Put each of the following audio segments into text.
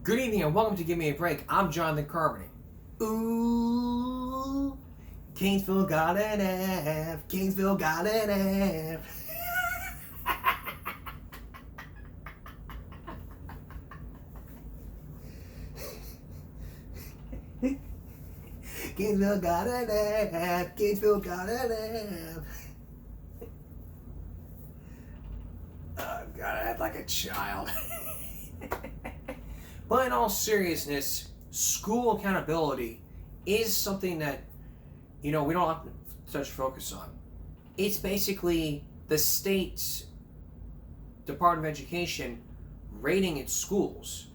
Good evening and welcome to Give Me a Break. I'm Jonathan Carmody. Ooh, Kingsville got an F. Kingsville got an F. Kingsville got an F. Kingsville got an F. Oh God, I act like a child. But in all seriousness, school accountability is something that, we don't have such focus on. It's basically the state's Department of Education rating its schools.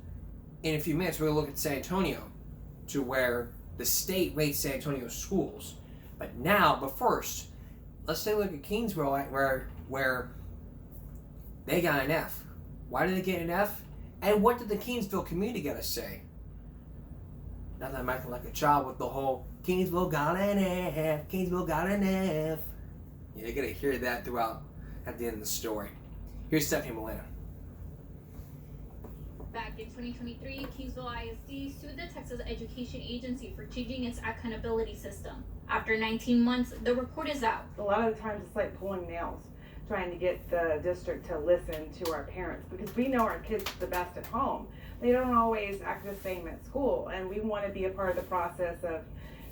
In a few minutes, we're going to look at San Antonio, to where the state rates San Antonio's schools. But first, let's take a look at Kingsville, where they got an F. Why did they get an F? And what did the Kingsville community gotta say? Now that I'm acting like a child with the whole Kingsville got an F, Kingsville got an F. You're gonna hear that throughout at the end of the story. Here's Stephanie Molina. Back in 2023, Kingsville ISD sued the Texas Education Agency for changing its accountability system. After 19 months, the report is out. A lot of the times it's like pulling nails, trying to get the district to listen to our parents, because we know our kids the best at home. They don't always act the same at school, and we want to be a part of the process of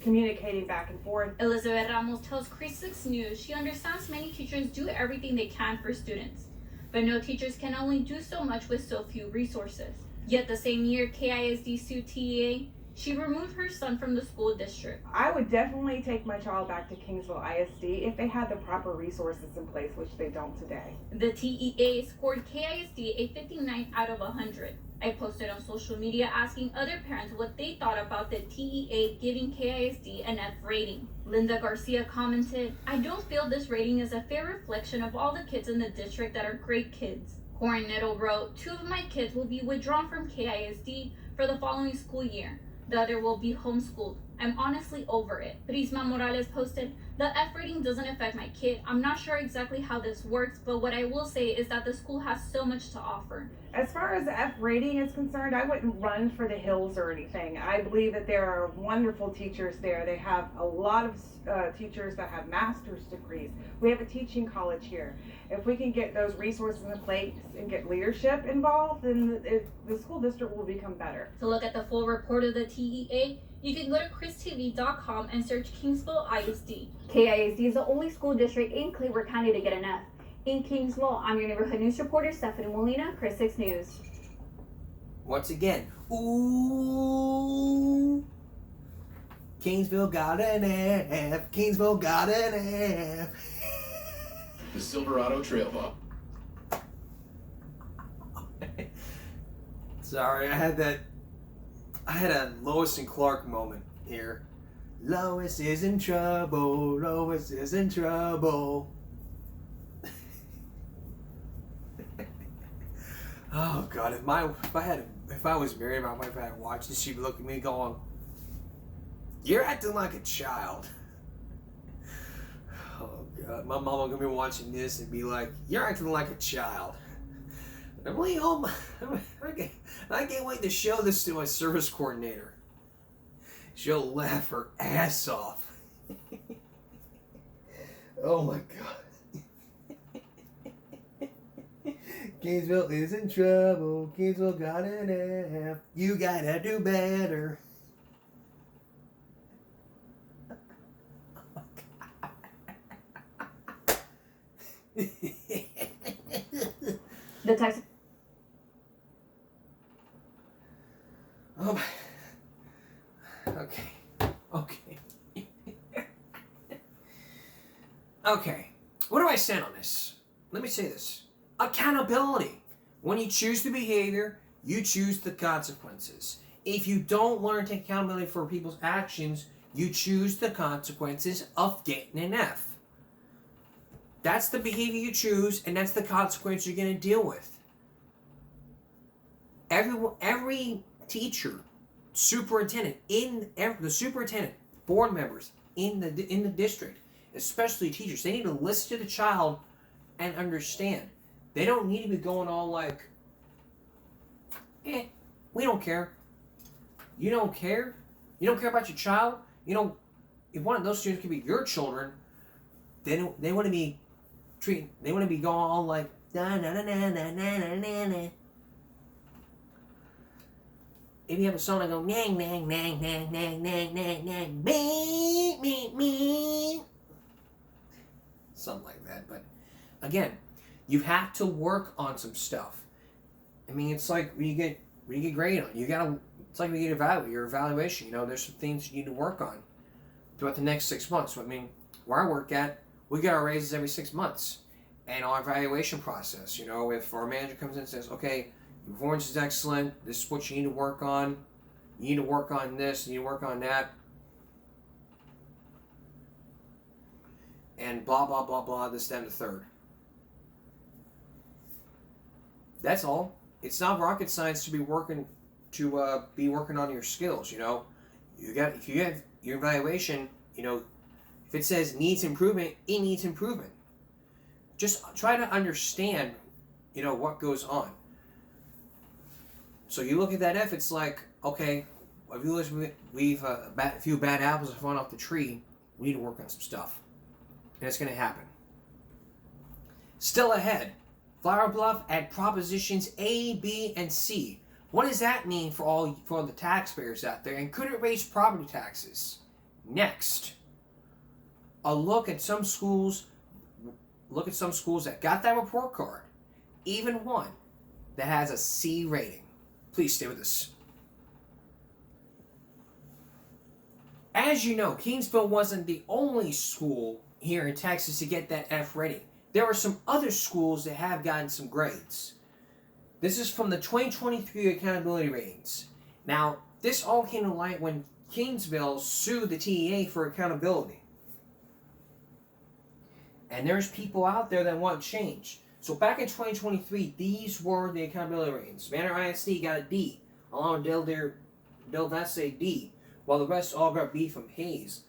communicating back and forth. Elizabeth Ramos tells KRIS 6 News she understands many teachers do everything they can for students, but no teachers can only do so much with so few resources. Yet the same year KISD sued TEA, she removed her son from the school district. I would definitely take my child back to Kingsville ISD if they had the proper resources in place, which they don't today. The TEA scored KISD a 59 out of 100. I posted on social media asking other parents what they thought about the TEA giving KISD an F rating. Linda Garcia commented, "I don't feel this rating is a fair reflection of all the kids in the district that are great kids." Corin Nettle wrote, "2 of my kids will be withdrawn from KISD for the following school year. The other will be homeschooled. I'm honestly over it." Prisma Morales posted, "The F rating doesn't affect my kid. I'm not sure exactly how this works, but what I will say is that the school has so much to offer." As far as the F rating is concerned, I wouldn't run for the hills or anything. I believe that there are wonderful teachers there. They have a lot of teachers that have master's degrees. We have a teaching college here. If we can get those resources in place and get leadership involved, then the school district will become better. To look at the full report of the TEA, you can go to KRISTV.com and search Kingsville ISD. KISD is the only school district in Cleveland County to get an F. In Kingsville, I'm your neighborhood news reporter, Stephanie Molina, KRIS 6 News. Once again, ooh, Kingsville got an F. Kingsville got an F. The Silverado Trail Ball. Sorry, I had a Lois and Clark moment here. Lois is in trouble. Lois is in trouble. Oh God! If I was married, my wife had watched this, she'd look at me going, "You're acting like a child." Oh God! My mom gonna be watching this and be like, "You're acting like a child." I'm really home. I can't wait to show this to my service coordinator. She'll laugh her ass off. Oh my God. Kingsville is in trouble. Kingsville got an F. You gotta do better. The Texas Oh, okay. Okay. What do I say on this? Let me say this. Accountability. When you choose the behavior, you choose the consequences. If you don't learn to take accountability for people's actions, you choose the consequences of getting an F. That's the behavior you choose, and that's the consequence you're going to deal with. Every teacher, superintendent, board members in the district, especially teachers, they need to listen to the child and understand. They don't need to be going all like, We don't care. You don't care? You don't care about your child? You know, if one of those students could be your children, they want to be they want to be going all like na na na na na na na na. If you have a song that go nang nang nang nang nang nang nang nang me, something like that. But again, you have to work on some stuff. I mean, it's like when you get graded on, it's like when you get your evaluation. You know, there's some things you need to work on throughout the next 6 months. So, I mean, where I work at, we get our raises every 6 months, and our evaluation process. You know, if our manager comes in and says, "Okay, your performance is excellent. This is what you need to work on. You need to work on this. You need to work on that." And blah, blah, blah, blah, this, that, and the third. That's all. It's not rocket science to be working on your skills, you know. If you have your evaluation, you know, if it says needs improvement, it needs improvement. Just try to understand, you know, what goes on. So you look at that F, it's like, okay, we've a few bad apples have fallen off the tree. We need to work on some stuff. And it's going to happen. Still ahead, Flower Bluff at propositions A, B, and C. What does that mean for the taxpayers out there? And could it raise property taxes? Next, a look at some schools. Look at some schools that got that report card, even one that has a C rating. Please stay with us. As you know, Kingsville wasn't the only school here in Texas to get that F rating. There are some other schools that have gotten some grades. This is from the 2023 accountability ratings. Now, this all came to light when Kingsville sued the TEA for accountability. And there's people out there that want change. So back in 2023, these were the accountability ratings. Manor ISD got a D, along with Del Valle D, while the rest all got B from Hayes,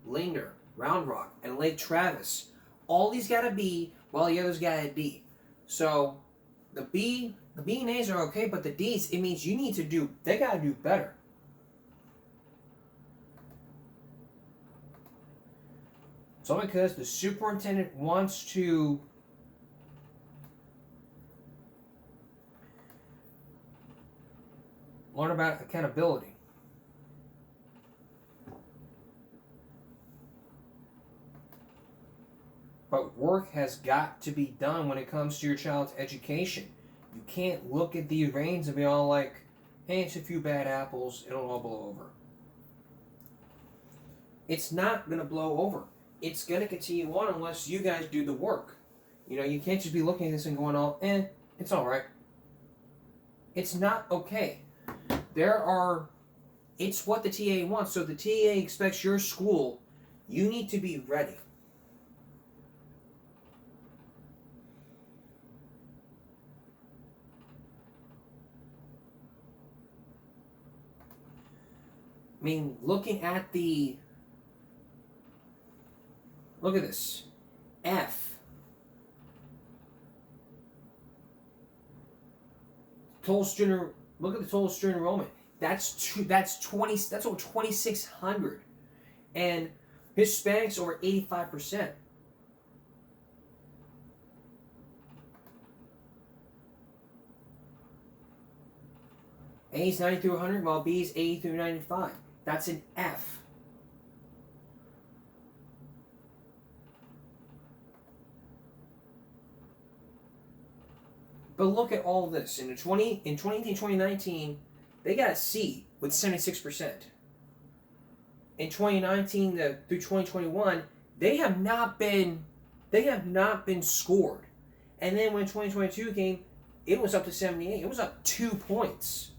Linder, Round Rock, and Lake Travis. All these got a B, while the others got a D. So the B and A's are okay, but the D's, it means they gotta do better. So because the superintendent wants to learn about accountability. But work has got to be done when it comes to your child's education. You can't look at these ratings and be all like, hey, it's a few bad apples, it'll all blow over. It's not going to blow over. It's going to continue on unless you guys do the work. You know, you can't just be looking at this and going all, it's alright. It's not okay. It's what the TA wants. So the TA expects your school, you need to be ready. I mean, look at this. F. Look at the total student enrollment. That's over 2,600. And Hispanics over 85%. A's 90 through 100, while B's 80 through 95. That's an F. But look at all this. In 2018-2019, they got a C with 76%. In 2019 through 2021, they have not been scored. And then when 2022 came, it was up to 78. It was up 2 points.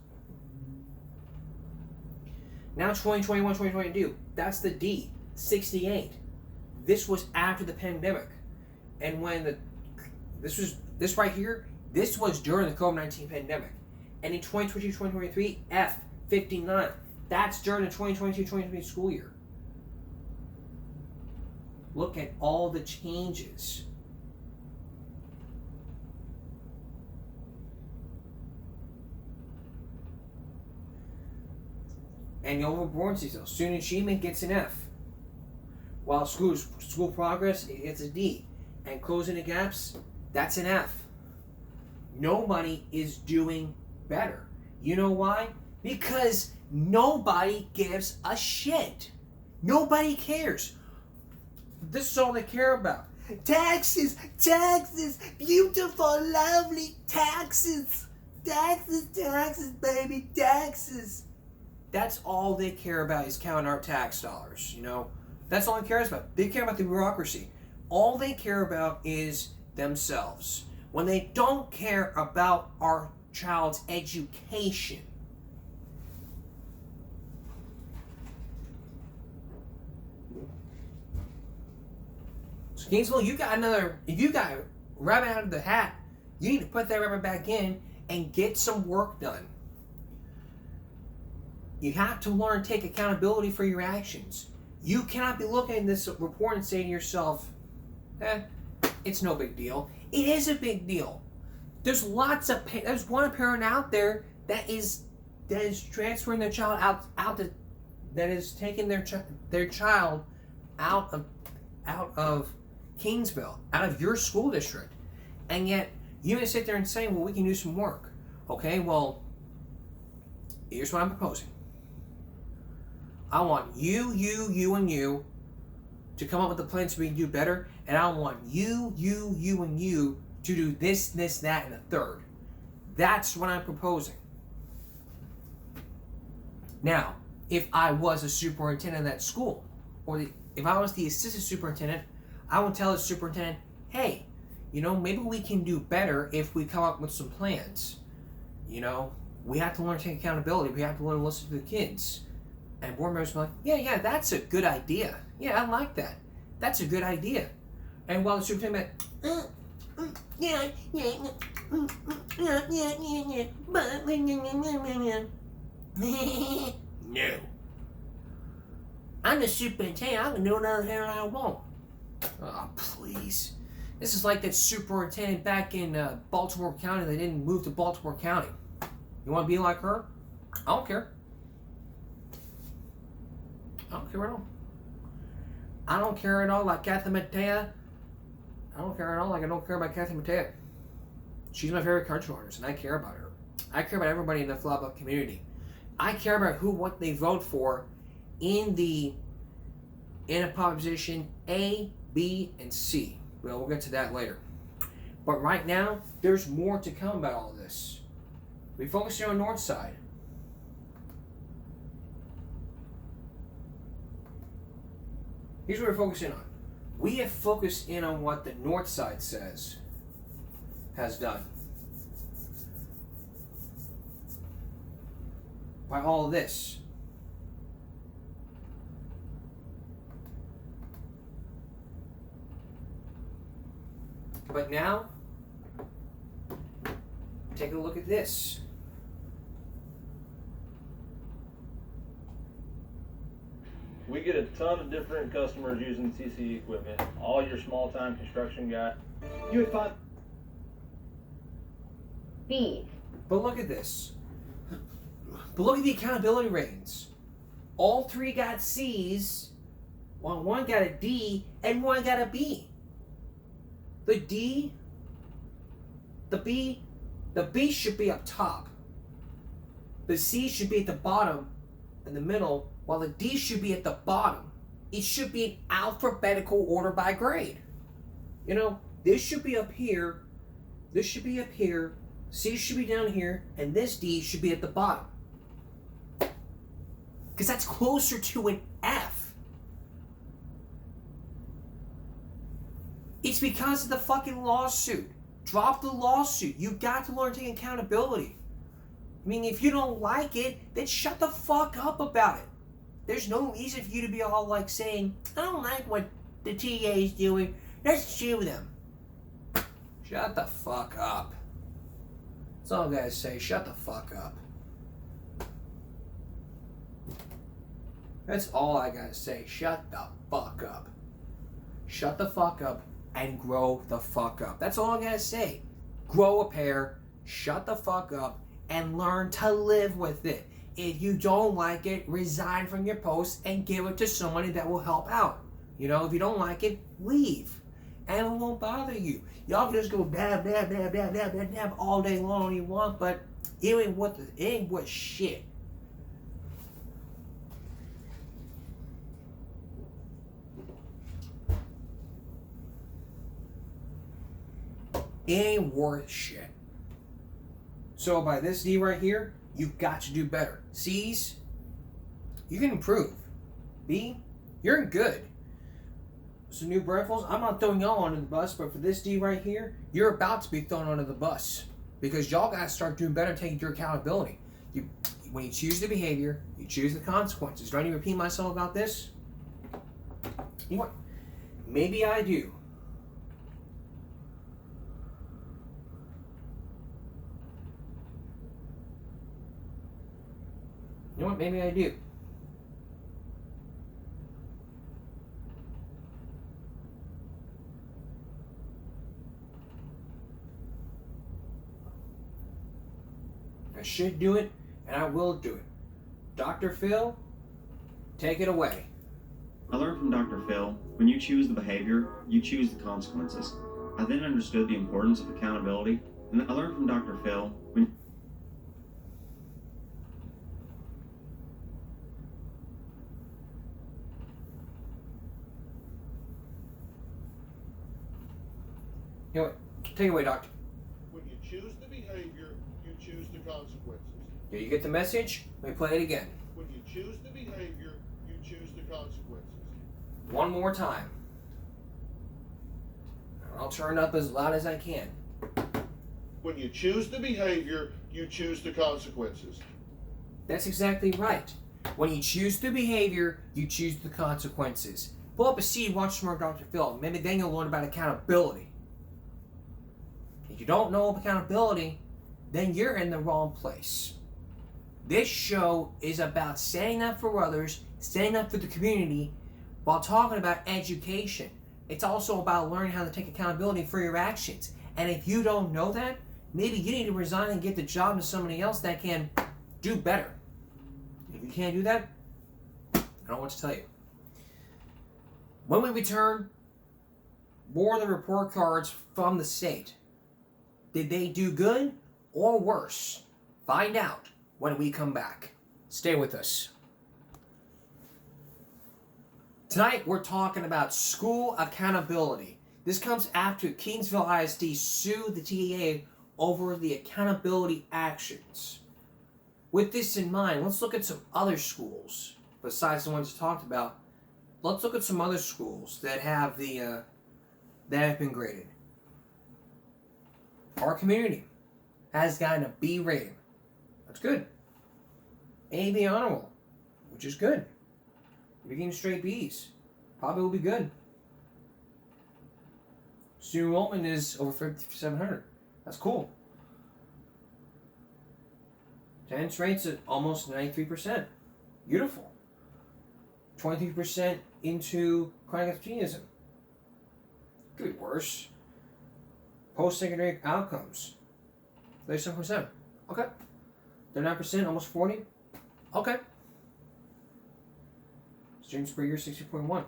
Now 2021, 2022, that's the D, 68. This was after the pandemic. And when this right here, this was during the COVID-19 pandemic. And in 2022, 2023, F, 59. That's during the 2022-2023 school year. Look at all the changes. Annual report season, student achievement gets an F. While school progress, it gets a D. And closing the gaps, that's an F. Nobody is doing better. You know why? Because nobody gives a shit. Nobody cares. This is all they care about. Taxes, taxes, beautiful, lovely taxes. Taxes, taxes, baby, taxes. That's all they care about is counting our tax dollars, you know? That's all they care about. They care about the bureaucracy. All they care about is themselves. When they don't care about our child's education. So Gainesville, if you got a rabbit out of the hat, you need to put that rabbit back in and get some work done. You have to learn to take accountability for your actions. You cannot be looking at this report and saying to yourself, it's no big deal. It is a big deal. There's there's one parent out there that is transferring their child that is taking their child out of Kingsville, out of your school district, and yet you're gonna sit there and say, well, we can do some work. Okay, well, here's what I'm proposing. I want you, and you to come up with a plan so we can do better, and I want you, and you to do this, that, and the third. That's what I'm proposing. Now, if I was a superintendent of that school, or if I was the assistant superintendent, I would tell the superintendent, hey, you know, maybe we can do better if we come up with some plans. You know, we have to learn to take accountability. We have to learn to listen to the kids. And board members were like, yeah, that's a good idea. Yeah, I like that. That's a good idea. And while the superintendent no. I'm the superintendent. I can do whatever the hell I want. Oh, please. This is like that superintendent back in Baltimore County that didn't move to Baltimore County. You want to be like her? I don't care. I don't care at all. I don't care at all like Kathy Mattea. I don't care at all like I don't care about Kathy Mattea. She's my favorite country artist, and I care about her. I care about everybody in the Flabba community. I care about what they vote for in a proposition A, B, and C. Well, we'll get to that later. But right now, there's more to come about all this. We focus here on North Side. Here's what we're focusing on. We have focused in on what the North Side has done. By all of this. But now, take a look at this. We get a ton of different customers using CCE equipment. All your small-time construction guys. You would find B. But look at this. But look at the accountability ratings. All three got C's, while one got a D, and one got a B. The B should be up top. The C should be at the bottom, in the middle, while the D should be at the bottom. It should be in alphabetical order by grade. You know, this should be up here, this should be up here, C should be down here, and this D should be at the bottom. Because that's closer to an F. It's because of the fucking lawsuit. Drop the lawsuit. You got to learn to take accountability. I mean, if you don't like it, then shut the fuck up about it. There's no reason for you to be all like saying, I don't like what the TA is doing. Let's sue them. Shut the fuck up. That's all I gotta say. Shut the fuck up. That's all I gotta say. Shut the fuck up. Shut the fuck up and grow the fuck up. That's all I gotta say. Grow a pair, shut the fuck up, and learn to live with it. if you don't like it, resign from your post and give it to somebody that will help out. You know, if you don't like it, leave. And it won't bother you. Y'all can just go dab, dab, dab, dab, dab, dab, dab all day long if you want, but it ain't worth shit. It ain't worth shit. So by this D right here, you've got to do better. C's, you can improve. B, you're good. So new Breffels, I'm not throwing y'all under the bus, but for this D right here, you're about to be thrown under the bus. Because y'all gotta start doing better, taking your accountability. When you choose the behavior, you choose the consequences. Do I need to repeat myself about this? You know what? Maybe I do. You know what? Maybe I do. I should do it, and I will do it. Dr. Phil, take it away. I learned from Dr. Phil, when you choose the behavior, you choose the consequences. I then understood the importance of accountability, and I learned from Dr. Phil, when You know what? Take it away, Doctor. When you choose the behavior, you choose the consequences. Do you get the message? Let me play it again. When you choose the behavior, you choose the consequences. One more time. I'll turn it up as loud as I can. When you choose the behavior, you choose the consequences. That's exactly right. When you choose the behavior, you choose the consequences. Pull up a seat, watch some more Dr. Phil. Maybe then you'll learn about accountability. If you don't know accountability, then you're in the wrong place. This show is about standing up for others, standing up for the community, while talking about education. It's also about learning how to take accountability for your actions. And if you don't know that, maybe you need to resign and get the job to somebody else that can do better. If you can't do that, I don't know what to tell you. When we return, more of the report cards from the state. Did they do good or worse? Find out when we come back. Stay with us. Tonight we're talking about school accountability. This comes after Kingsville ISD sued the TEA over the accountability actions. With this in mind, let's look at some other schools besides the ones talked about. Let's look at some other schools that have that have been graded. Our community has gotten a B rating. That's good. A/B honor roll, which is good. You're getting straight B's. Probably will be good. Student enrollment is over 5,700. That's cool. Attendance rates at almost 93%. Beautiful. 23% into chronic absenteeism. Could be worse. Post-secondary outcomes. 37%. Okay. 39%, almost 40. Okay. Students per year, 60.1.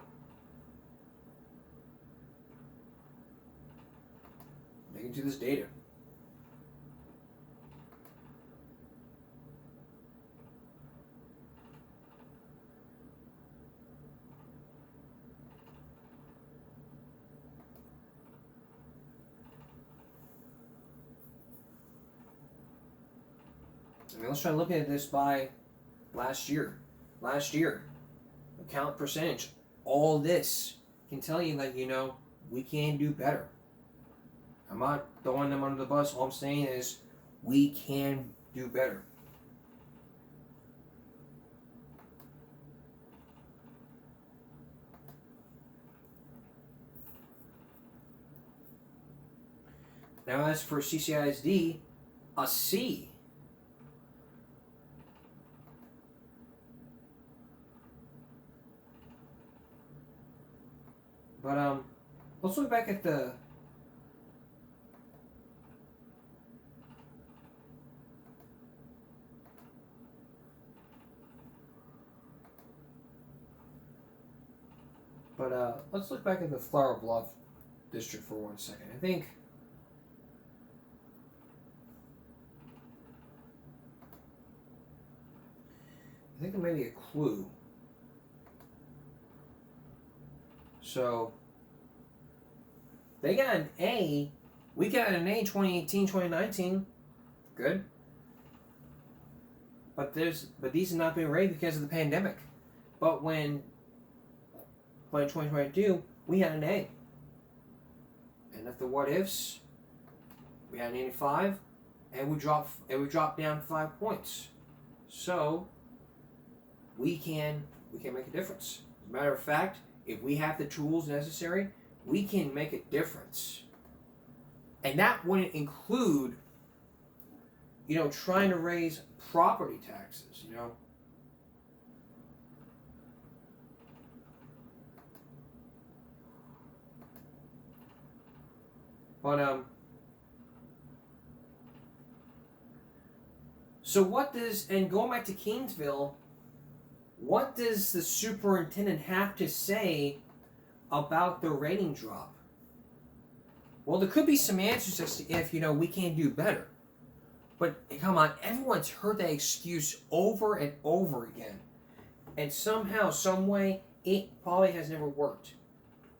Digging through this data. Let's try looking at this by last year. Account percentage. All this can tell you that, we can do better. I'm not throwing them under the bus. All I'm saying is we can do better. Now as for CCISD, a C. But let's look back at the But let's look back at the Flower Bluff district for 1 second. I think there may be a clue. So they got an A. We got an A 2018, 2019. Good. But these have not been rated because of the pandemic. But when 2022, we had an A. And at the what ifs, we had an 85, and we dropped down 5 points. So we can make a difference. As a matter of fact, if we have the tools necessary, we can make a difference. And that wouldn't include, trying to raise property taxes, But, so and going back to Kingsville, what does the superintendent have to say about the rating drop? Well, there could be some answers as to if, we can do better. But come on, everyone's heard that excuse over and over again. And somehow, some way, it probably has never worked.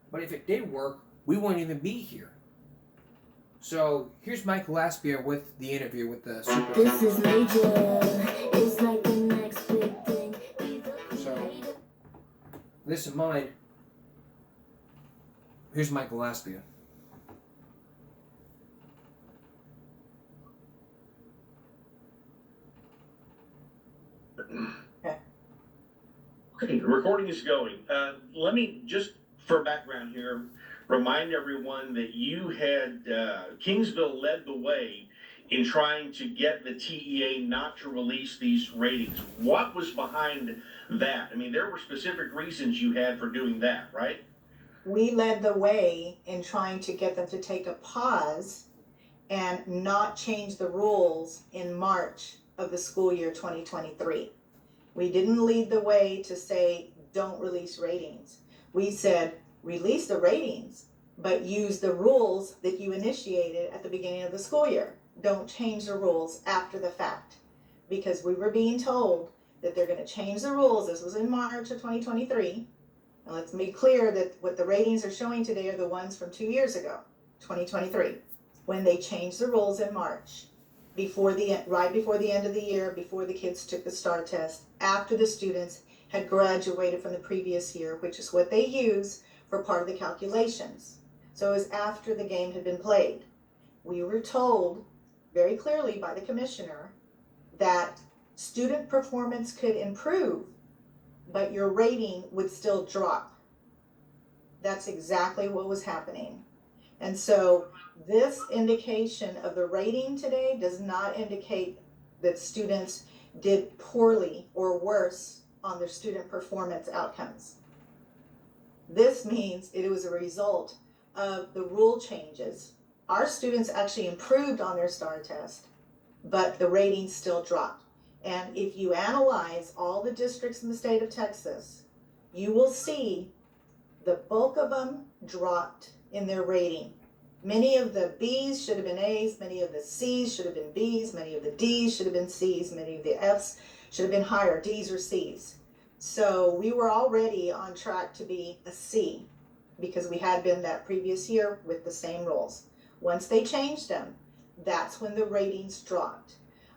But if it did work, we wouldn't even be here. So here's Mike Laspia with the interview with the superintendent. This is major. It's like the next big thing. So, this in mind, here's Mike Laspia. Okay, the recording is going. Let me just, for background here, remind everyone that you had Kingsville led the way in trying to get the TEA not to release these ratings. What was behind that? I mean, there were specific reasons you had for doing that, right? We led the way in trying to get them to take a pause and not change the rules in March of the school year 2023. We didn't lead the way to say, don't release ratings. We said, release the ratings, but use the rules that you initiated at the beginning of the school year. Don't change the rules after the fact, because we were being told that they're going to change the rules. This was in March of 2023. And let's be clear that what the ratings are showing today are the ones from 2 years ago, 2023, when they changed the rules in March, right before the end of the year, before the kids took the STAR test, after the students had graduated from the previous year, which is what they use for part of the calculations. So it was after the game had been played. We were told very clearly by the commissioner that student performance could improve, but your rating would still drop. That's exactly what was happening. And so this indication of the rating today does not indicate that students did poorly or worse on their student performance outcomes. This means it was a result of the rule changes. Our students actually improved on their STAR test, but the ratings still dropped. And if you analyze all the districts in the state of Texas, you will see the bulk of them dropped in their rating. Many of the B's should have been A's, many of the C's should have been B's, many of the D's should have been C's, many of the F's should have been higher, D's or C's. So we were already on track to be a C because we had been that previous year with the same rules. Once they changed them, that's when the ratings dropped.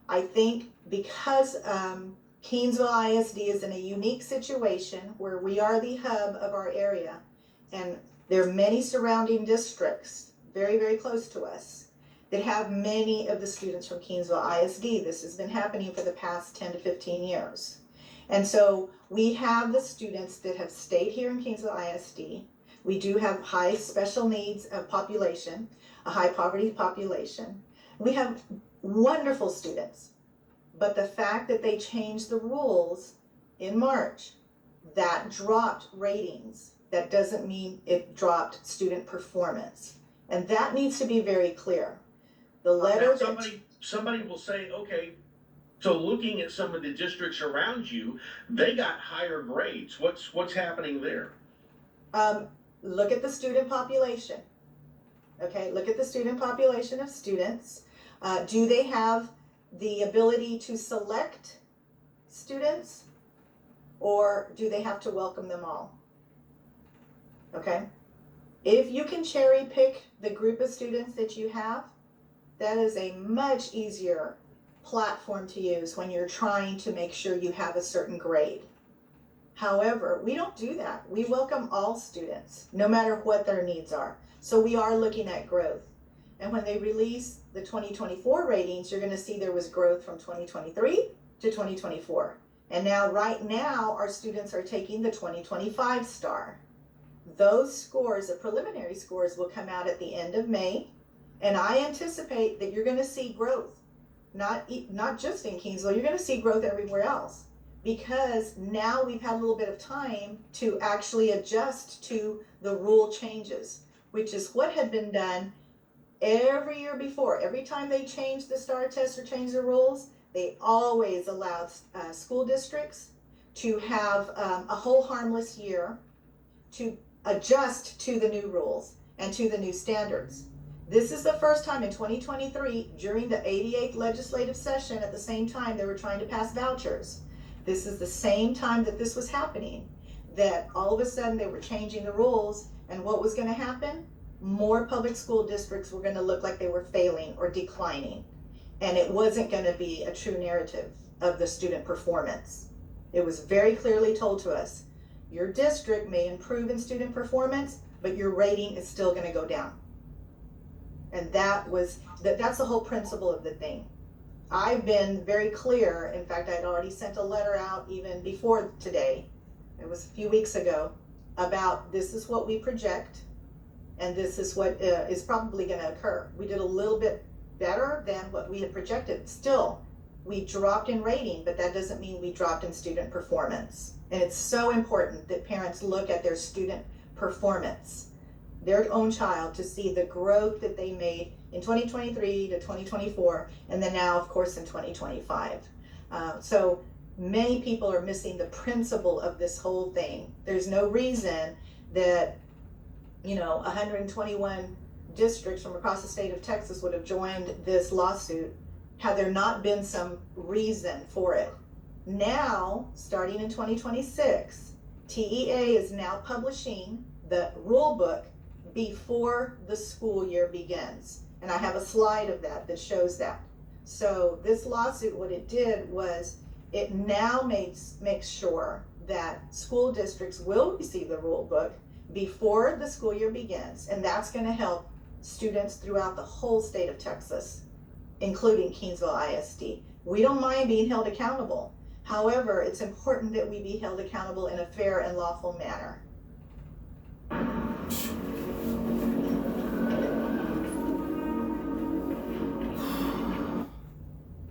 I think because Kingsville ISD is in a unique situation where we are the hub of our area, and there are many surrounding districts very, very close to us that have many of the students from Kingsville ISD. This has been happening for the past 10 to 15 years. And so we have the students that have stayed here in Kingsville ISD. We do have high special needs of population, a high poverty population. We have wonderful students, but the fact that they changed the rules in March, that dropped ratings. That doesn't mean it dropped student performance. And that needs to be very clear. The letter somebody will say, okay, so looking at some of the districts around you, they got higher grades. What's happening there? Look at the student population. Okay, look at the student population of students. Do they have the ability to select students, or do they have to welcome them all? Okay, if you can cherry pick the group of students that you have, that is a much easier platform to use when you're trying to make sure you have a certain grade. However, we don't do that. We welcome all students, no matter what their needs are. So we are looking at growth. And when they release the 2024 ratings, you're going to see there was growth from 2023 to 2024. And now, right now, our students are taking the 2025 STAR. Those scores, the preliminary scores, will come out at the end of May. And I anticipate that you're going to see growth, not just in Kingsville, you're going to see growth everywhere else. Because now we've had a little bit of time to actually adjust to the rule changes, which is what had been done every year before. Every time they changed the STAR test or changed the rules, they always allowed school districts to have a whole harmless year to adjust to the new rules and to the new standards. This is the first time in 2023, during the 88th legislative session, at the same time they were trying to pass vouchers. This is the same time that this was happening, that all of a sudden they were changing the rules, and what was going to happen? More public school districts were going to look like they were failing or declining, and it wasn't going to be a true narrative of the student performance. It was very clearly told to us, your district may improve in student performance, but your rating is still going to go down. And that's the whole principle of the thing. I've been very clear. In fact, I'd already sent a letter out even before today. It was a few weeks ago, about this is what we project and this is what is probably going to occur. We did a little bit better than what we had projected. Still, we dropped in rating, but that doesn't mean we dropped in student performance. And it's so important that parents look at their student performance, their own child, to see the growth that they made in 2023 to 2024, and then now, of course, in 2025. So many people are missing the principle of this whole thing. There's no reason that, 121 districts from across the state of Texas would have joined this lawsuit had there not been some reason for it. Now, starting in 2026, TEA is now publishing the rule book before the school year begins. And I have a slide of that shows that. So this lawsuit, what it did was it now makes sure that school districts will receive the rule book before the school year begins. And that's going to help students throughout the whole state of Texas, including Kingsville ISD. We don't mind being held accountable. However, it's important that we be held accountable in a fair and lawful manner.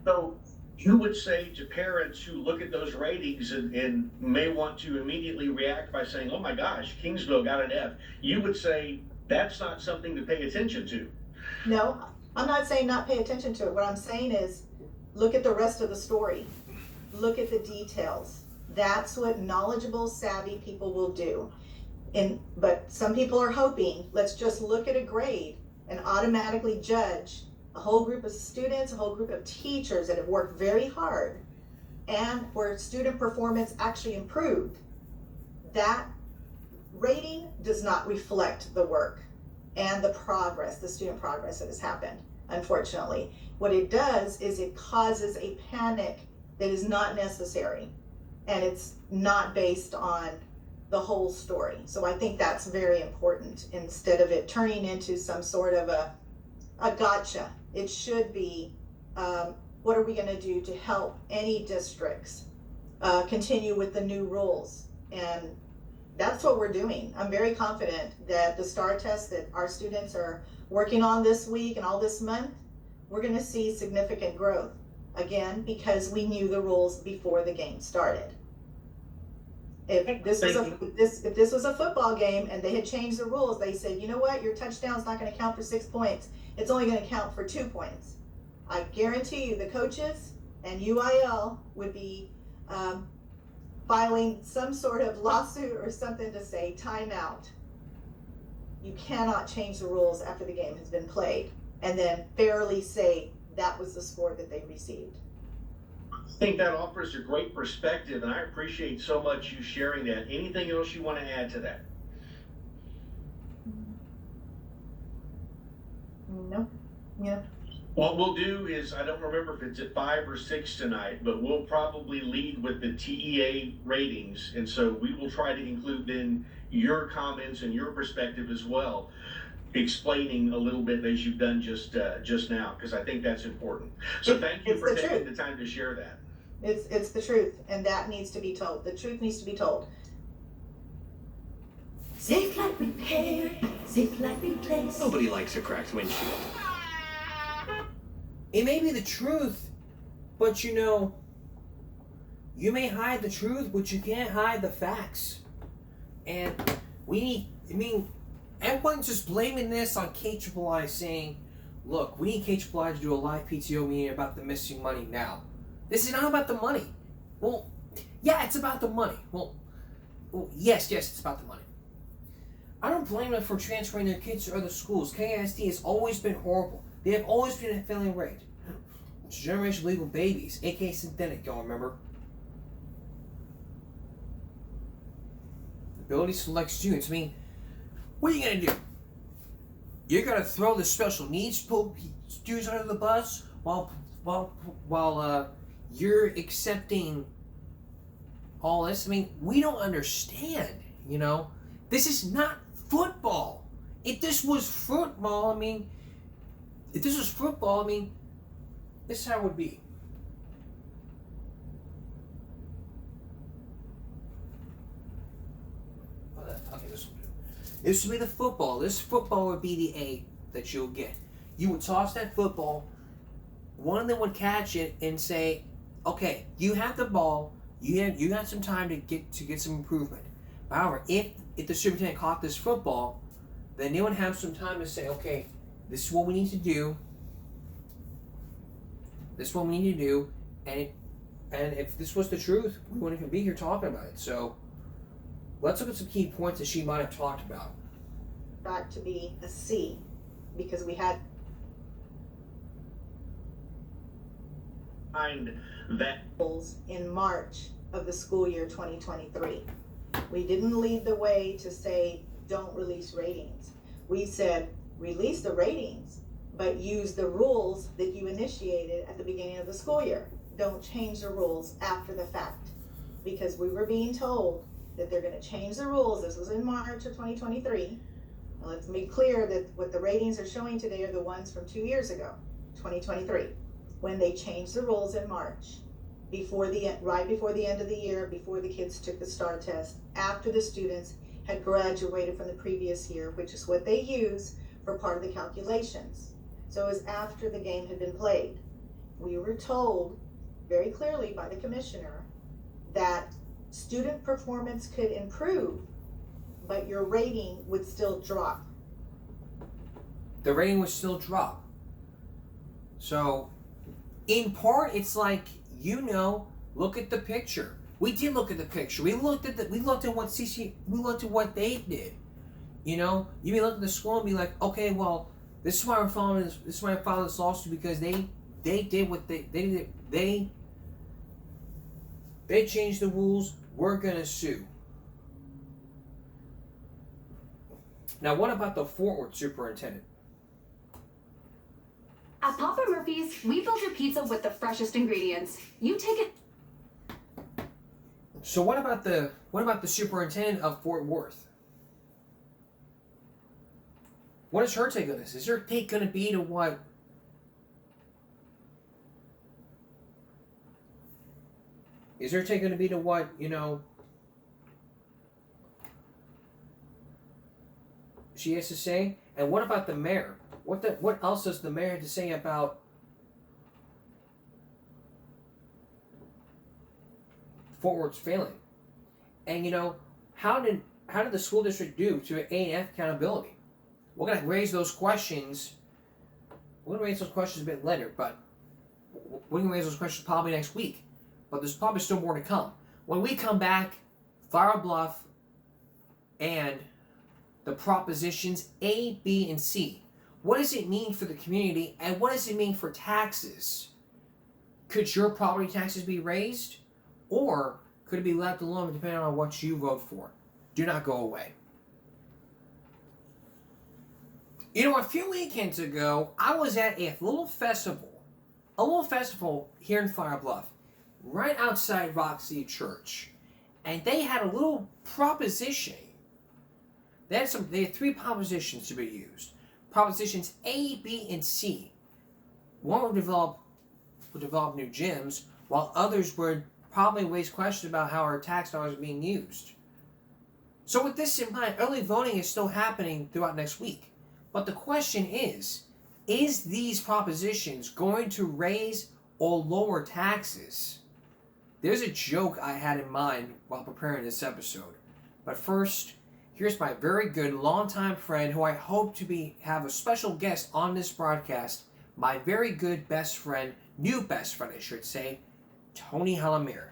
So you would say to parents who look at those ratings and may want to immediately react by saying, oh my gosh, Kingsville got an F. You would say that's not something to pay attention to. No, I'm not saying not pay attention to it. What I'm saying is look at the rest of the story. Look at the details. That's what knowledgeable, savvy people will do. But some people are hoping, let's just look at a grade and automatically judge a whole group of students, a whole group of teachers that have worked very hard and where student performance actually improved. That rating does not reflect the work and the progress, the student progress that has happened, unfortunately. What it does is it causes a panic that is not necessary, and it's not based on the whole story. So I think that's very important, instead of it turning into some sort of a gotcha. It should be, what are we going to do to help any districts continue with the new rules? And that's what we're doing. I'm very confident that the STAR test that our students are working on this week and all this month, we're going to see significant growth. Again, because we knew the rules before the game started. If this was a football game and they had changed the rules, they said, you know what, your touchdown's not going to count for 6 points. It's only going to count for 2 points. I guarantee you the coaches and UIL would be filing some sort of lawsuit or something to say timeout. You cannot change the rules after the game has been played and then fairly say that was the score that they received. I think that offers a great perspective, and I appreciate so much you sharing that. Anything else you want to add to that? No. Yeah. What we'll do is, I don't remember if it's at 5 or 6 tonight, but we'll probably lead with the TEA ratings. And so we will try to include then your comments and your perspective as well, explaining a little bit as you've done just now, because I think that's important. So thank you for taking the time to share that. It's the truth, and that needs to be told. The truth needs to be told. Safe like repair, safe like replace. Nobody likes a cracked windshield. It may be the truth, but you know, you may hide the truth, but you can't hide the facts. And everyone's just blaming this on KIII, saying, look, we need KIII to do a live PTO meeting about the missing money now. This is not about the money. Well, yeah, it's about the money. Well, yes, it's about the money. I don't blame them for transferring their kids to other schools. KISD has always been horrible. They have always been a failing rate. It's generation of legal babies, aka synthetic, y'all remember? Ability to select students. I mean, what are you gonna do? You're gonna throw the special needs students under the bus while you're accepting all this? I mean, we don't understand, you know? This is not football. If this was football, this is how it would be. Okay, this will do. This would be the football. This football would be the A that you'll get. You would toss that football. One of them would catch it and say, "Okay, you have the ball. You got some time to get some improvement." However, if the superintendent caught this football, then they would have some time to say, "Okay, this is what we need to do. This is what we need to do," and if this was the truth, we wouldn't even be here talking about it. So let's look at some key points that she might have talked about. Got to be a C, because we had that in March of the school year 2023. We didn't lead the way to say don't release ratings. We said release the ratings, but use the rules that you initiated at the beginning of the school year. Don't change the rules after the fact, because we were being told that they're going to change the rules. This was in March of 2023. Now let's be clear that what the ratings are showing today are the ones from 2 years ago, 2023, when they changed the rules in March, right before the end of the year, before the kids took the STAR test, after the students had graduated from the previous year, which is what they use for part of the calculations. So it was after the game had been played. We were told very clearly by the commissioner that student performance could improve, but your rating would still drop. The rating would still drop. So, in part, it's like, look at the picture. We did look at the picture. We looked at what they did. You know, you may look at the school and be like, okay, well, this is why we're following this. This is why I filed this lawsuit, because they did what they did. They changed the rules. We're gonna sue. Now, what about the Fort Worth superintendent? At Papa Murphy's, we build your pizza with the freshest ingredients. You take it. So what about the superintendent of Fort Worth? What is her take on this? Is her take going to be to what? Is her take going to be to what, she has to say? And what about the mayor? What else does the mayor have to say about Fort Worth's failing? And how did the school district do to A&F accountability? We're gonna raise those questions. We're gonna raise those questions a bit later, but we're gonna raise those questions probably next week. But there's probably still more to come. When we come back, Flower Bluff and the propositions A, B, and C. What does it mean for the community, and what does it mean for taxes? Could your property taxes be raised, or could it be left alone depending on what you vote for? Do not go away. You know, a few weekends ago, I was at a little festival here in Flower Bluff, right outside Roxy Church, and they had a little proposition. They had 3 propositions to be used. Propositions A, B, and C. One would develop new gyms, while others would probably raise questions about how our tax dollars are being used. So with this in mind, early voting is still happening throughout next week. But the question is these propositions going to raise or lower taxes? There's a joke I had in mind while preparing this episode. But first, here's my very good longtime friend who I hope to have a special guest on this broadcast. My very good best friend, new best friend I should say, Tony Halamir.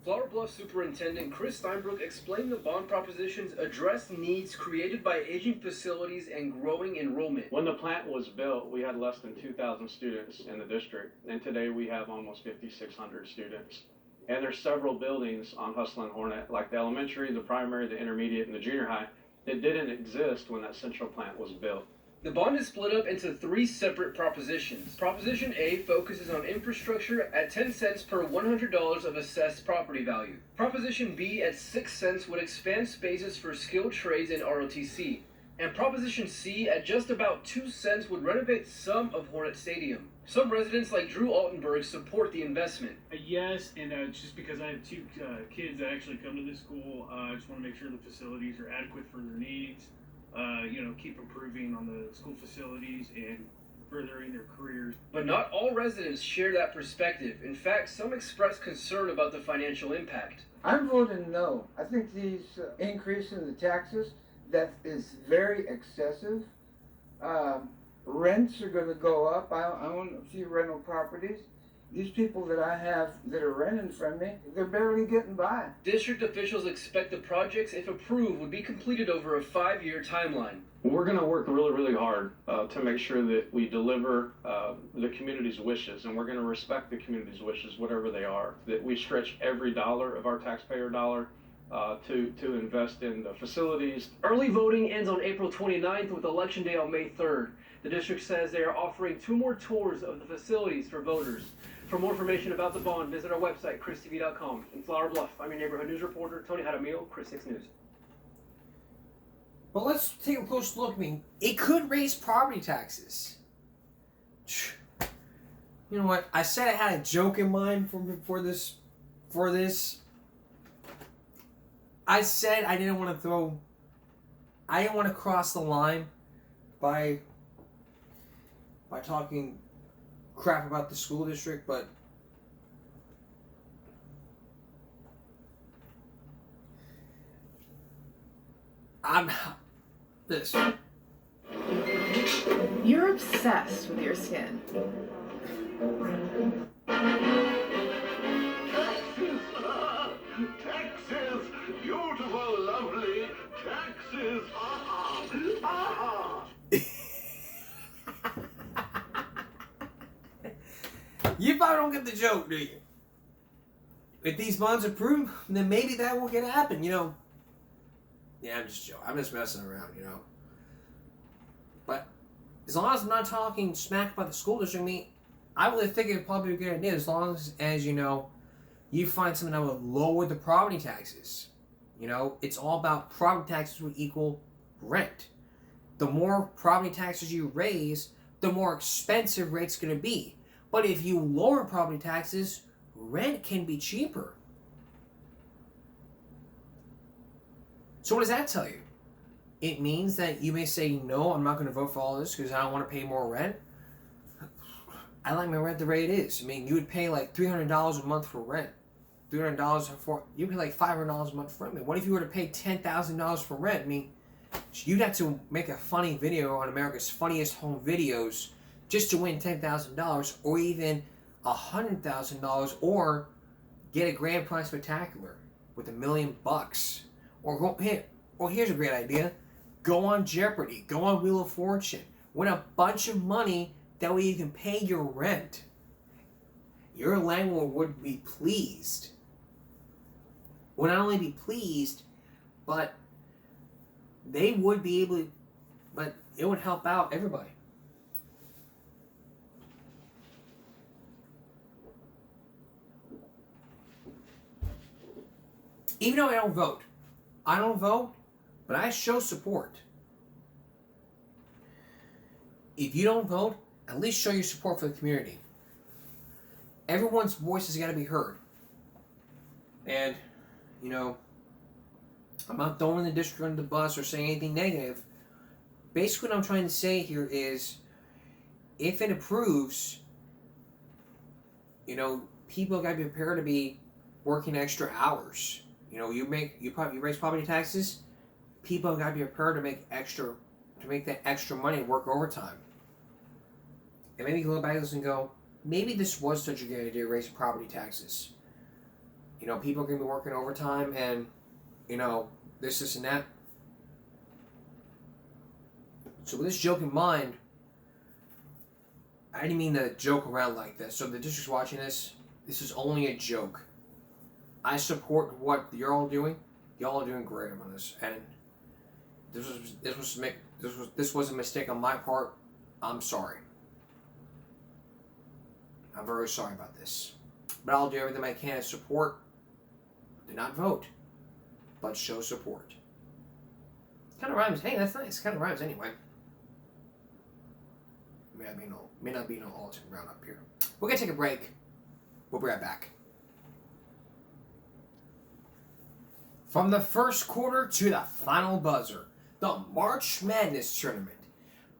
Flower Bluff Superintendent Chris Steinbrook explained the bond propositions address needs created by aging facilities and growing enrollment. When the plant was built, we had less than 2,000 students in the district, and today we have almost 5,600 students. And there's several buildings on Hustle and Hornet, like the elementary, the primary, the intermediate, and the junior high, that didn't exist when that central plant was built. The bond is split up into 3 separate propositions. Proposition A focuses on infrastructure at 10 cents per $100 of assessed property value. Proposition B at 6 cents would expand spaces for skilled trades in ROTC. And Proposition C at just about 2 cents would renovate some of Hornet Stadium. Some residents like Drew Altenberg support the investment. Yes, and just because I have 2 kids that actually come to this school, I just want to make sure the facilities are adequate for their needs. Keep improving on the school facilities and furthering their careers. But not all residents share that perspective. In fact, some express concern about the financial impact. I'm voting no. I think these increase in the taxes, that is very excessive. Rents are going to go up. I own a few rental properties. These people that I have that are renting from me, they're barely getting by. District officials expect the projects, if approved, would be completed over a 5-year timeline. We're going to work really, really hard to make sure that we deliver the community's wishes, and we're going to respect the community's wishes, whatever they are. That we stretch every dollar of our taxpayer dollar to invest in the facilities. Early voting ends on April 29th with Election Day on May 3rd. The district says they are offering 2 more tours of the facilities for voters. For more information about the bond, visit our website, christv.com. In Flower Bluff, I'm your neighborhood news reporter, Tony Jaramillo, Chris 6 News. But let's take a close look. I mean, it could raise property taxes. You know what? I said I had a joke in mind for this. I said I didn't want to cross the line by talking crap about the school district, but this. You're obsessed with your skin. Texas, beautiful, lovely Texas. You probably don't get the joke, do you? If these bonds approve, then maybe that won't get to happen, you know. Yeah, I'm just joking. I'm just messing around, you know. But as long as I'm not talking smack about the school district, I really think it would probably be a good idea as long as you know, you find something that would lower the property taxes. You know, it's all about property taxes would equal rent. The more property taxes you raise, the more expensive rate's going to be. But if you lower property taxes, rent can be cheaper. So what does that tell you? It means that you may say, no, I'm not going to vote for all this because I don't want to pay more rent. I like my rent the way it is. I mean, you would pay like $300 a month for rent. $300 for, you pay like $500 a month for rent. I mean, what if you were to pay $10,000 for rent? I mean, you'd have to make a funny video on America's Funniest Home Videos just to win $10,000, or even $100,000 or get a grand prize spectacular with $1 million, or go here. Or here's a great idea: go on Jeopardy, go on Wheel of Fortune, win a bunch of money. That way you can pay your rent. Your landlord would be pleased. Would not only be pleased, but they would be able to, but it would help out everybody. Even though I don't vote, but I show support. If you don't vote, at least show your support for the community. Everyone's voice has got to be heard. And, you know, I'm not throwing the district under the bus or saying anything negative. Basically what I'm trying to say here is, if it approves, you know, people got to be prepared to be working extra hours. You know, you raise property taxes, people got to be prepared to make that extra money and work overtime. And maybe you look back at this and go, maybe this was such a good idea, raising property taxes. You know, people are going to be working overtime and, you know, this and that. So with this joke in mind, I didn't mean to joke around like this. So the district's watching this, this is only a joke. I support what you're all doing. Y'all are doing great on this. And this was a mistake on my part. I'm sorry. I'm very sorry about this. But I'll do everything I can to support. Do not vote, but show support. Kind of rhymes. Hey, that's nice. Kind of rhymes anyway. May not be no ultimate round up here. We're gonna take a break. We'll be right back. From the first quarter to the final buzzer, the March Madness tournament.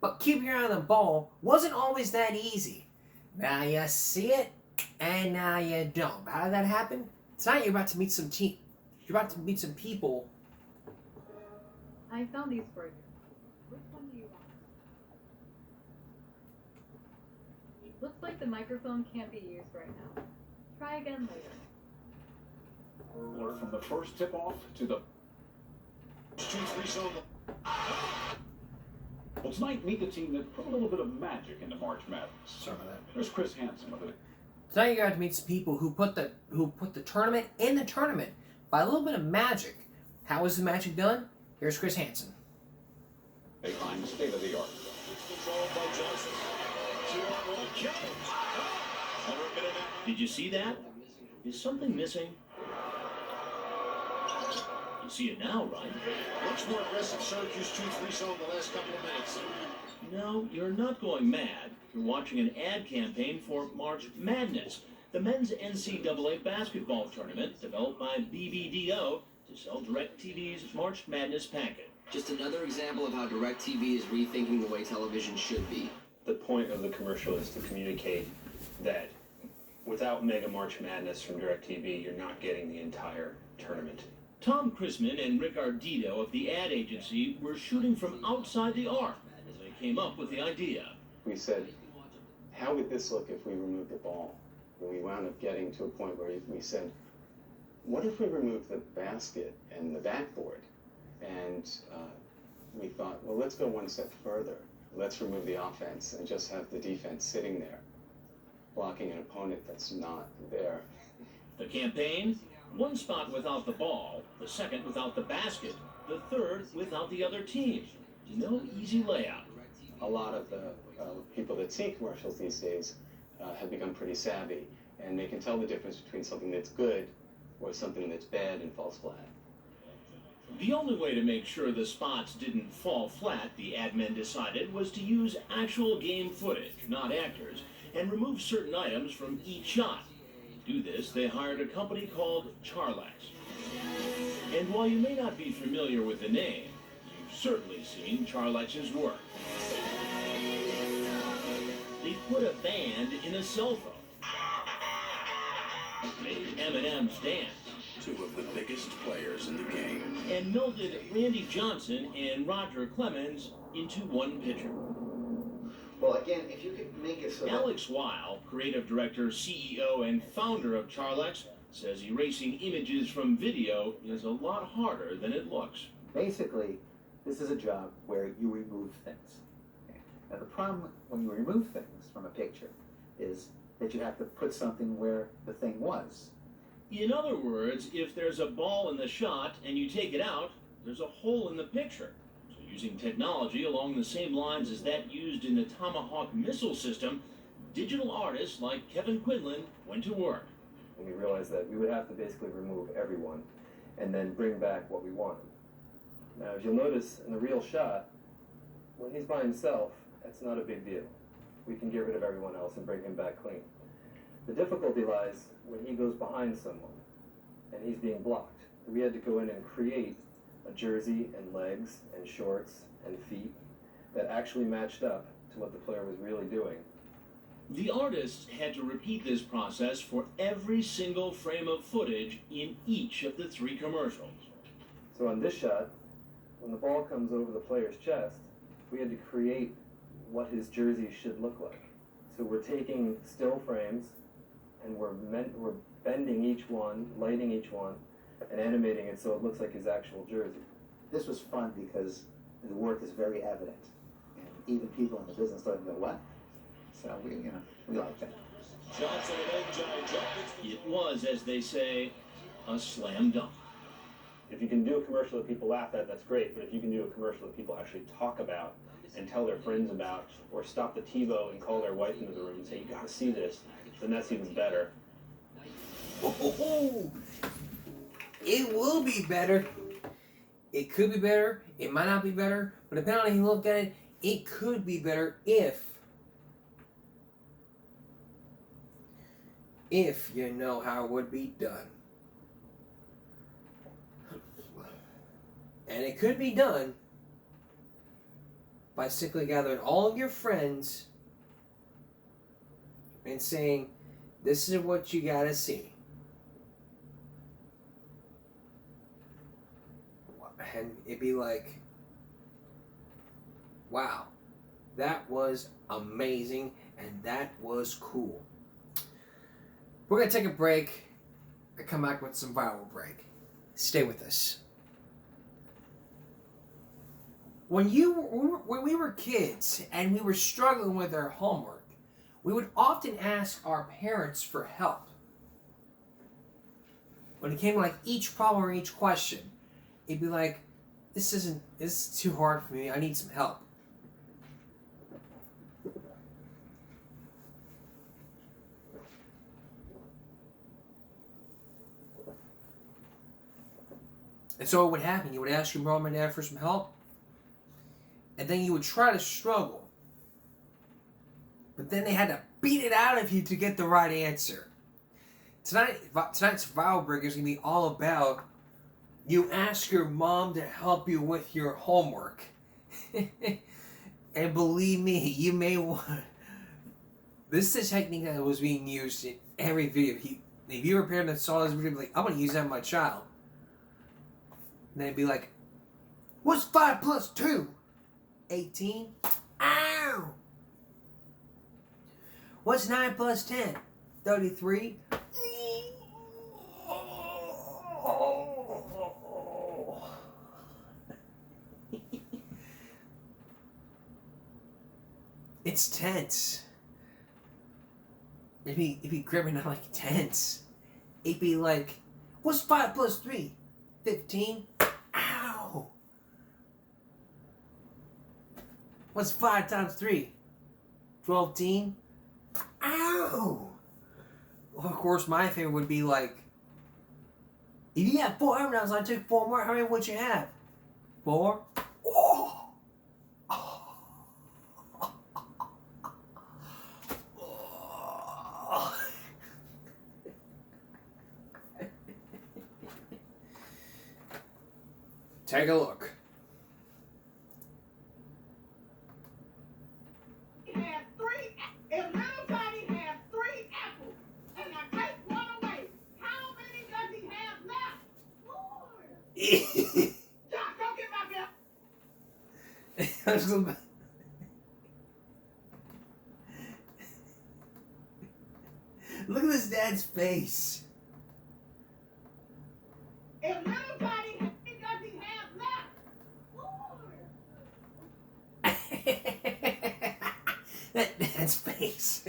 But keeping your eye on the ball wasn't always that easy. Now you see it, and now you don't. How did that happen? Tonight you're about to meet some people. I found these for you. Which one do you want? Looks like the microphone can't be used right now. Try again later. From the first tip-off to the 2-3 zone. Well, tonight, meet the team that put a little bit of magic into March Madness. Sorry about that. There's Chris Hansen with it. Tonight you got to meet some people who put the tournament in the tournament by a little bit of magic. How was the magic done? Here's Chris Hansen. Behind state of the art. Did you see that? Is something missing? You see it now, right? Much more aggressive Syracuse 2-3 zone the last couple of minutes. No, you're not going mad. You're watching an ad campaign for March Madness, the men's NCAA basketball tournament developed by BBDO to sell DirecTV's March Madness packet. Just another example of how DirecTV is rethinking the way television should be. The point of the commercial is to communicate that without Mega March Madness from DirecTV, you're not getting the entire tournament. Tom Chrisman and Rick Ardito of the ad agency were shooting from outside the arc as they came up with the idea. We said, how would this look if we removed the ball? And we wound up getting to a point where we said, what if we removed the basket and the backboard? And we thought, well, let's go one step further. Let's remove the offense and just have the defense sitting there, blocking an opponent that's not there. The campaign? One spot without the ball, the second without the basket, the third without the other team. No easy layout. A lot of the people that see commercials these days have become pretty savvy, and they can tell the difference between something that's good or something that's bad and falls flat. The only way to make sure the spots didn't fall flat, the ad men decided, was to use actual game footage, not actors, and remove certain items from each shot. To do this, they hired a company called Charlex. And while you may not be familiar with the name, you've certainly seen Charlex's work. They put a band in a cell phone, made M&M's dance, Two of the biggest players in the game. and melded Randy Johnson and Roger Clemens into one pitcher. Well, again, if you could make it so that Alex Weil, creative director, CEO, and founder of Charlex, says erasing images from video is a lot harder than it looks. Basically, this is a job where you remove things. Now, the problem when you remove things from a picture is that you have to put something where the thing was. In other words, if there's a ball in the shot and you take it out, there's a hole in the picture. So using technology along the same lines as that used in the Tomahawk missile system, digital artists like Kevin Quinlan went to work. And we realized that we would have to basically remove everyone and then bring back what we wanted. Now, as you'll notice in the real shot, when he's by himself, that's not a big deal. We can get rid of everyone else and bring him back clean. The difficulty lies when he goes behind someone and he's being blocked. We had to go in and create a jersey and legs and shorts and feet that actually matched up to what the player was really doing. The artists had to repeat this process for every single frame of footage in each of the 3 commercials. So on this shot, when the ball comes over the player's chest, we had to create what his jersey should look like. So we're taking still frames and we're bending each one, lighting each one, and animating it so it looks like his actual jersey. This was fun because the work is very evident. And even people in the business started to go, what? So we like that. It was, as they say, a slam dunk. If you can do a commercial that people laugh at, that's great. But if you can do a commercial that people actually talk about and tell their friends about, or stop the TiVo and call their wife into the room and say, you gotta see this, then that's even better. Oh, it will be better. It could be better. It might not be better. But depending on how you look at it, it could be better if you know how it would be done. And it could be done by simply gathering all of your friends and saying, this is what you gotta see. And it'd be like, wow, that was amazing and that was cool. We're gonna take a break and come back with some viral break. Stay with us. When we were kids and we were struggling with our homework, we would often ask our parents for help. When it came to like each problem or each question, it'd be like, this is too hard for me, I need some help. And so what would happen, you would ask your mom and dad for some help, and then you would try to struggle. But then they had to beat it out of you to get the right answer. Tonight's Viral Break is going to be all about you ask your mom to help you with your homework. And believe me, you may want... This is a technique that was being used in every video. If you were a parent that saw this video, you'd be like, I'm going to use that on my child. And they'd be like, what's 5 plus 2? 18? Ow! What's 9 plus 10? 33? It's tense. It'd be gripping, not like tense. It'd be like, what's 5 plus 3? 15? Ow! What's 5 times 3? 12? Ow! Well, of course, my favorite would be like, if you have 4 embryos, I took 4 more, how many would you have? 4? Oh! Take a look. Had 3, if little Johnny had 3 apples, and I take 1 away, how many does he have left? 4. Josh, don't get my bill. face. If little Johnny has does he have left? That's face.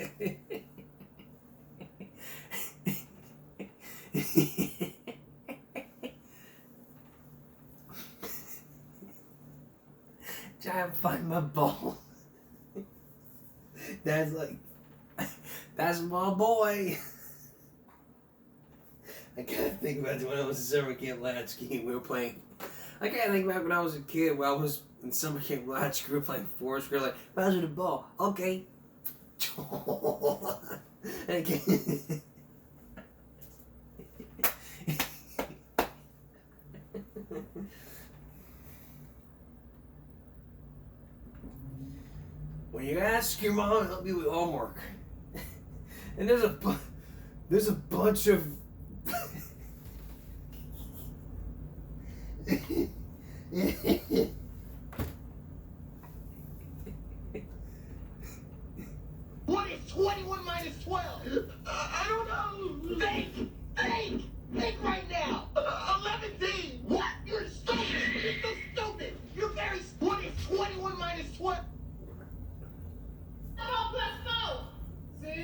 Trying to find my ball. That's like, that's my boy. I gotta think about when I was in summer camp Latchkey. We were playing. I gotta think back when I was a kid. When I was in summer camp Latchkey, we were playing Forest. We were like, "Pass me the ball." Okay. Okay. When you ask your mom to help you with homework, and there's a bunch of What is 21 minus 12? I don't know. Think! Think! Think right now! 11. What? You're stupid! You're so stupid! You're very... What is 21 minus 12? 4 plus 4. 6.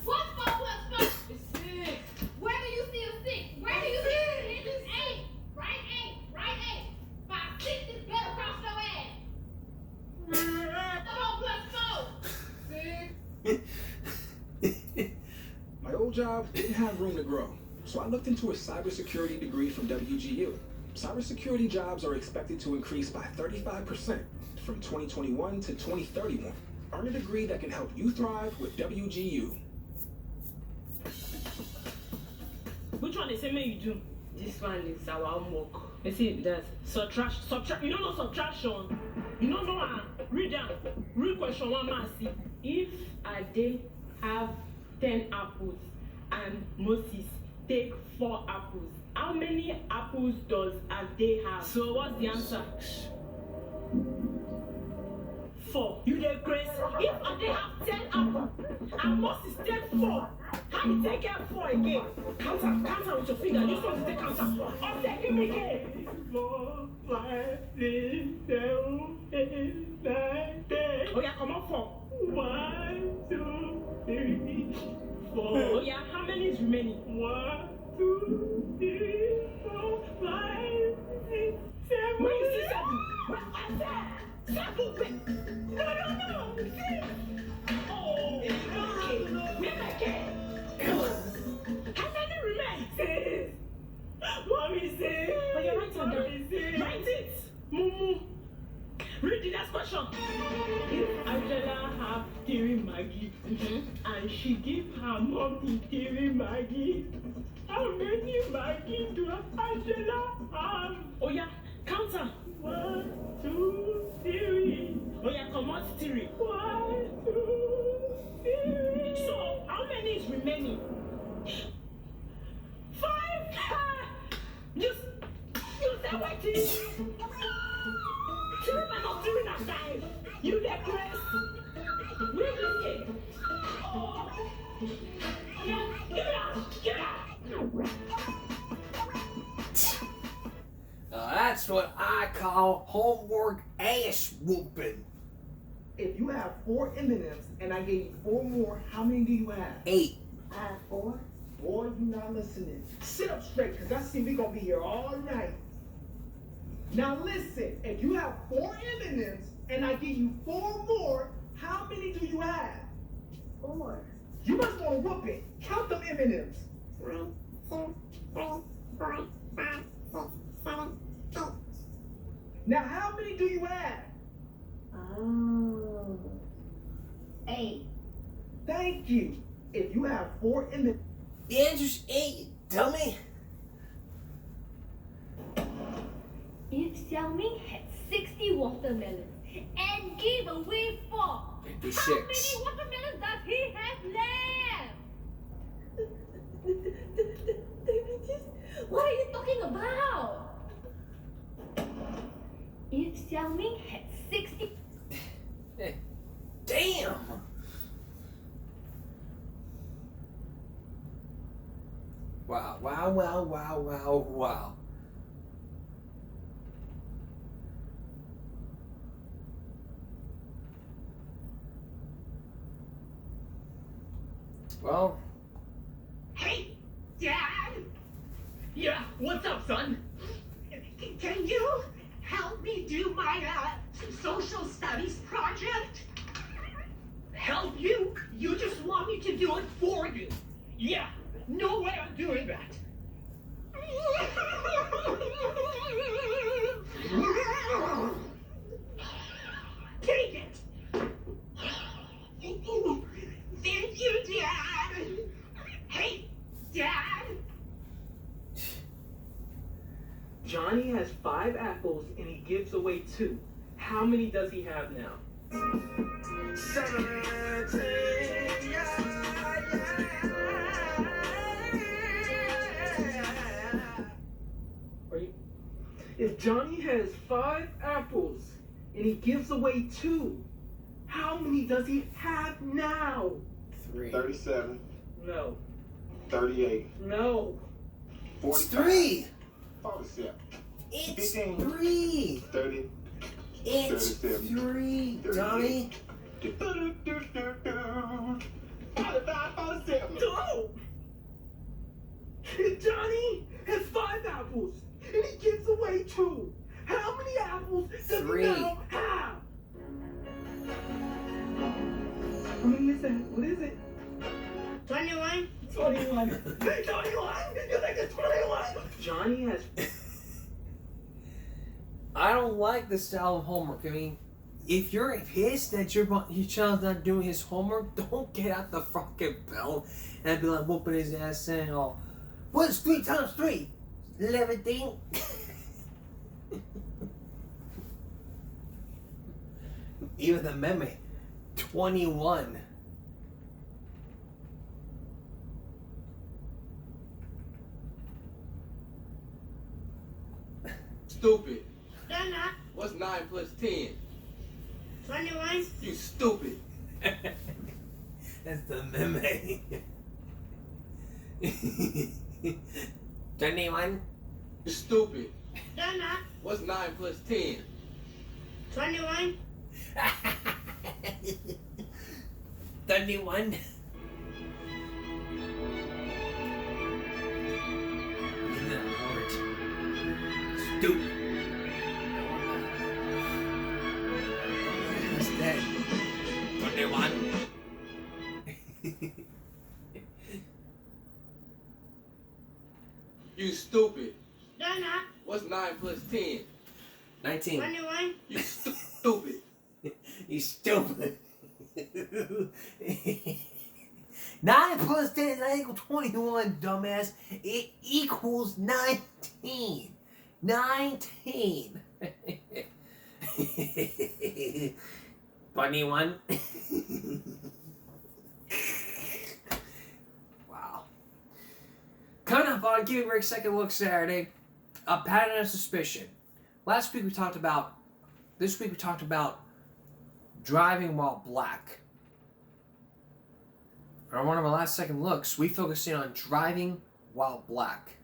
What's 4 plus 4? It's 6. Where do you see a 6? Where do you see a 6? It's 8. Right 8. Right 8. 5, 6 is better across your ass. 4 plus 4. 6. My old job didn't have room to grow, so I looked into a cybersecurity degree from WGU. Cybersecurity jobs are expected to increase by 35% from 2021 to 2031. Earn a degree that can help you thrive with WGU. Which one they say may you do? This one is our homework. You see that subtract. You don't know subtraction. You don't know how. Read down. Read question 1 man see. If a day have 10 apples and Moses take 4 apples, how many apples does a day have? So what's the answer? 4. You dey crazy. If a day have 10 apples and Moses take 4, how you take care 4 again? Counter with your finger. Use one to take counter. Or take him again. 4, 5, 6, 7, 8, 9, 10. Oh yeah, come on 4. 1, 2, 3, 4. Oh yeah, how many is remaining? 1, 2, 3, 4, 5, 6, 7. When you see 7, what's that? 7. No. 6. Oh, okay. Where again? How many remain? 6. Mommy 6. Oh, you're right on that. Write it. Mumu. Read the next question. If Angela have 3 Maggie and she give her mommy 3 Maggie, how many Maggie do Angela have? Oh yeah, counter. 1, 2, 3. Oh yeah, come on 3. 1, 2, 3. So how many is remaining? 5. You say what is? 3 minus 3 na 5. You the grace. Where is it? Oh. Yeah, get out. That's what I call homework ass whooping. If you have 4 M&Ms and I gave you 4 more, how many do you have? 8. I have 4. Boy, you not listening. Sit up straight, because I see we gonna be here all night. Now listen, if you have 4 M&Ms and I give you 4 more, how many do you have? 4. You must want to whoop it. Count them M&Ms. 1, 2, 3, 4, 5, 6, 7, 8. Now how many do you have? Oh. 8. Thank you. If you have 4 M&Ms. The answer's 8, dummy. If Xiaoming had 60 watermelons and gave away 4, 56. how many watermelons does he have left? What are you talking about? If Xiaoming had 60... Damn! Wow, wow, wow, wow, wow, wow. Well. Hey, Dad! Yeah, what's up, son? Can you help me do my social studies project? Help you? You just want me to do it for you. Yeah, no way I'm doing that. Take it. Thank you, Dad. Hey, Dad. Johnny has 5 apples and he gives away 2. How many does he have now? 17. If Johnny has 5 apples and he gives away 2, how many does he have now? 3. 37. No. 38. No. 43. 47. It's 15. 3. 30. It's 37. 3, Johnny. 45, 47. No! If Johnny has 5 apples and he gives away 2, how many apples does 3. he now have? How many is that? What is it? 21. 21. 21? You think it's 21? Johnny has... I don't like this style of homework. I mean, if you're pissed that your child's not doing his homework, don't get out the fucking belt and be like whooping his ass saying, "Oh, what's 3 times 3? 11." Even the meme, 21. Stupid. Nana. What's 9 plus 10? 21. You stupid. That's the meme. 21. You stupid. Nana. What's 9 plus 10? 21. 21. Stupid. What's that? 21. You stupid. Nana. What's 9 plus 10? 19. 21. You stupid. You stupid. 9 plus 10 is not equal 21, dumbass. It equals 19. 19. 21. Wow. Coming up on Give Me a Break Second Look Saturday, a pattern of suspicion. This week we talked about driving while black. On one of our last second looks, we focused in on driving while black.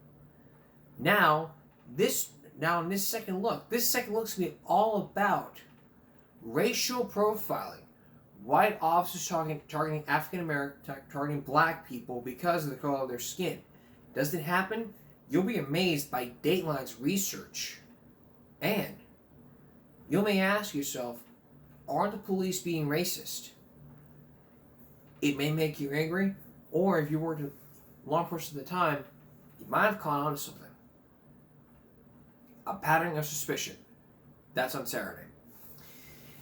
Now in this second look's gonna be all about racial profiling. White officers targeting African American, targeting black people because of the color of their skin. Does it happen? You'll be amazed by Dateline's research. And you may ask yourself, are the police being racist? It may make you angry, or if you worked with law enforcement at the time, you might have caught on to something. A pattern of suspicion. That's on Saturday.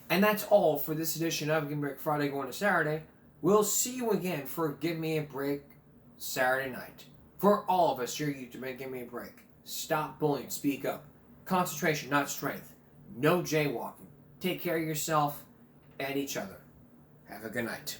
And that's all for this edition of Give Me a Break Friday going to Saturday. We'll see you again for Give Me a Break Saturday night. For all of us here at YouTube, give me a break. Stop bullying. Speak up. Concentration, not strength. No jaywalking. Take care of yourself and each other. Have a good night.